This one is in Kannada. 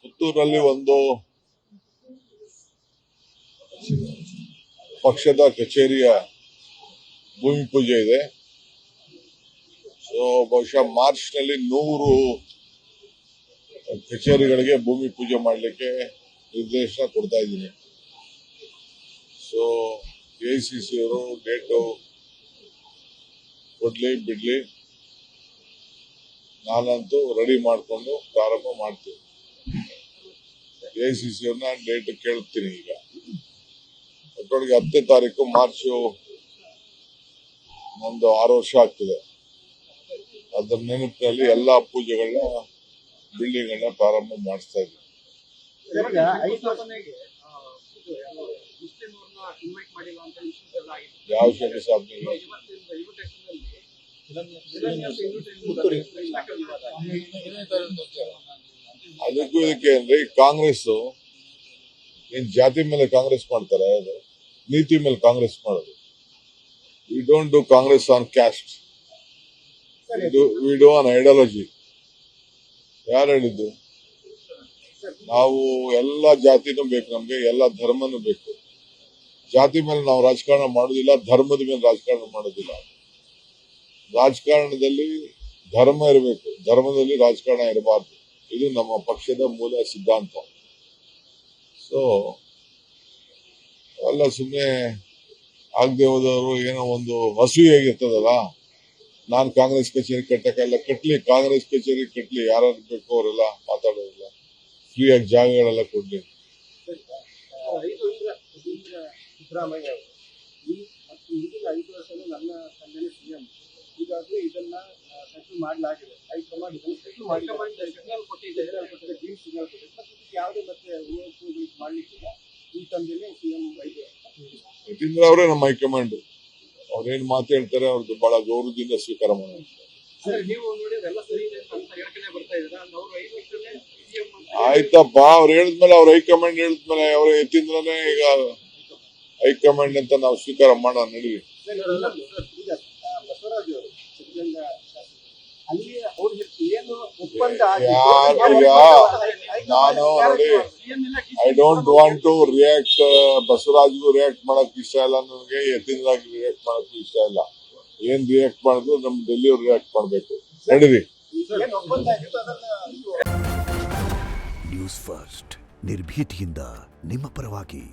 ಪುತ್ತೂರಲ್ಲಿ ಒಂದು ಪಕ್ಷದ ಕಚೇರಿಯ ಭೂಮಿ ಪೂಜೆ ಇದೆ. ಸೊ ಬಹುಶಃ ಮಾರ್ಚ್ ನಲ್ಲಿ 100 ಕಚೇರಿಗಳಿಗೆ ಭೂಮಿ ಪೂಜೆ ಮಾಡಲಿಕ್ಕೆ ನಿರ್ದೇಶನ ಕೊಡ್ತಾ ಇದ್ದೀನಿ. ಸೊ AICC ಅವರು ಡೇಟು ಕೊಡ್ಲಿ ಬಿಡ್ಲಿ, ನಾನಂತೂ ರೆಡಿ ಮಾಡಿಕೊಂಡು ಪ್ರಾರಂಭ ಮಾಡ್ತೀನಿ. AICC ಅವ್ರನ್ನ ಡೇಟ್ ಕೇಳ್ತೀನಿ. ಈಗ ಒಟ್ಟೊಳಗೆ 10ನೇ ತಾರೀಕು ಮಾರ್ಚ್ ನಮ್ದು 6 ವರ್ಷ ಆಗ್ತದೆ. ಅದರ ನೆನಪಿನಲ್ಲಿ ಎಲ್ಲಾ ಪೂಜೆಗಳನ್ನ ಬಿಲ್ಡಿಂಗ್ ಅನ್ನ ಪ್ರಾರಂಭ ಮಾಡಿಸ್ತಾ ಇದ್ದೀವಿ. ಯಾವ ಶಂಕರ ಸಾಹೇಬ್ ಅದಕ್ಕೂ ಇದಕ್ಕೆ ಅಂದ್ರೆ ಕಾಂಗ್ರೆಸ್ ಏನ್ ಜಾತಿ ಮೇಲೆ ಕಾಂಗ್ರೆಸ್ ಮಾಡ್ತಾರೆ, ಅದು ನೀತಿ ಮೇಲೆ ಕಾಂಗ್ರೆಸ್ ಮಾಡೋದು. We don't do Congress on caste, we do on ideology. ಯಾರು ಹೇಳಿದ್ದು? ನಾವು ಎಲ್ಲ ಜಾತಿನೂ ಬೇಕು, ನಮ್ಗೆ ಎಲ್ಲ ಧರ್ಮನೂ ಬೇಕು. ಜಾತಿ ಮೇಲೆ ನಾವು ರಾಜಕಾರಣ ಮಾಡೋದಿಲ್ಲ, ಧರ್ಮದ ಮೇಲೆ ರಾಜಕಾರಣ ಮಾಡೋದಿಲ್ಲ. ರಾಜಕಾರಣದಲ್ಲಿ ಧರ್ಮ ಇರಬೇಕು, ಧರ್ಮದಲ್ಲಿ ರಾಜಕಾರಣ ಇರಬಾರ್ದು. ಇದು ನಮ್ಮ ಪಕ್ಷದ ಮೂಲ ಸಿದ್ಧಾಂತ. ಸೊ ಎಲ್ಲ ಸುಮ್ಮನೆ ಆಗದೆ ಹೋದವರು ಏನೋ ಒಂದು ಅಸೂಯಾಗಿರ್ತದಲ್ಲ, ನಾನ್ ಕಾಂಗ್ರೆಸ್ ಕಚೇರಿ ಕಟ್ಟಕ್ಕೆಲ್ಲ ಕಟ್ಲಿ, ಕಾಂಗ್ರೆಸ್ ಕಚೇರಿ ಕಟ್ಲಿ, ಯಾರು ಬೇಕು ಅವರೆಲ್ಲ ಮಾತಾಡೋದಿಲ್ಲ, ಫ್ರೀಯಾಗಿ ಜಾಗಗಳೆಲ್ಲ ಕೊಡ್ಲಿ. ಸಿದ್ದರಾಮಯ್ಯ ಮುಂದಿನ 5 ವರ್ಷಗಳು ನನ್ನ ತಂದೆನೇ CM. ಈಗಾಗಲೇ ಇದನ್ನ ಸೆಟಲ್ ಮಾಡಲಾಗಿದೆ. ಹೈಕಮಾಂಡ್ ಇದನ್ನು ಸೆಟಲ್ ಕೊಟ್ಟಿದೆ, ಗ್ರೀನ್ ಸಿಗ್ನಲ್ ಕೊಟ್ಟಿದೆ. ಮತ್ತೆ ಯಾವುದೇ ಮತ್ತೆ ಮಾಡ್ಲಿಕ್ಕಿಲ್ಲ. ಈ ತಂದೆನೇ CM ಯತೀಂದ್ರ ಅವರೇ ನಮ್ಮ ಹೈಕಮಾಂಡ್. ಅವ್ರೇನ್ ಮಾತು ಹೇಳ್ತಾರೆ ಅವ್ರದ್ದು ಬಹಳ ಗೌರವದಿಂದ ಸ್ವೀಕಾರ ಮಾಡೋದು. ಆಯ್ತಪ್ಪ, ಅವ್ರು ಹೇಳಿದ್ಮೇಲೆ ಅವ್ರ ಹೈಕಮಾಂಡ್ ಹೇಳಿದ್ಮೇಲೆ ಅವ್ರ ಯತೀಂದ್ರನೇ ಈಗ ಹೈಕಮಾಂಡ್ ಅಂತ ನಾವು ಸ್ವೀಕಾರ ಮಾಡೋಣ. ನಡೀವಿ. ನಾನು ನೋಡಿ, I don't want to react. ಬಸವರಾಜ್ಗೂ ರಿಯಾಕ್ಟ್ ಮಾಡಕ್ ಇಷ್ಟ ಇಲ್ಲ, ನನಗೆ ಯತೀಂದ್ರಾಗಿ ರಿಯಾಕ್ಟ್ ಮಾಡಕ್ ಇಷ್ಟ ಇಲ್ಲ. ಏನ್ ರಿಯಾಕ್ಟ್ ಮಾಡಿದ್ರು ನಮ್ ಡೆಲ್ಲಿಯವ್ರು ರಿಯಾಕ್ಟ್ ಮಾಡ್ಬೇಕು. ನಡೀರಿ. ನ್ಯೂಸ್ ಫಸ್ಟ್, ನಿರ್ಭೀತಿಯಿಂದ ನಿಮ್ಮ ಪರವಾಗಿ.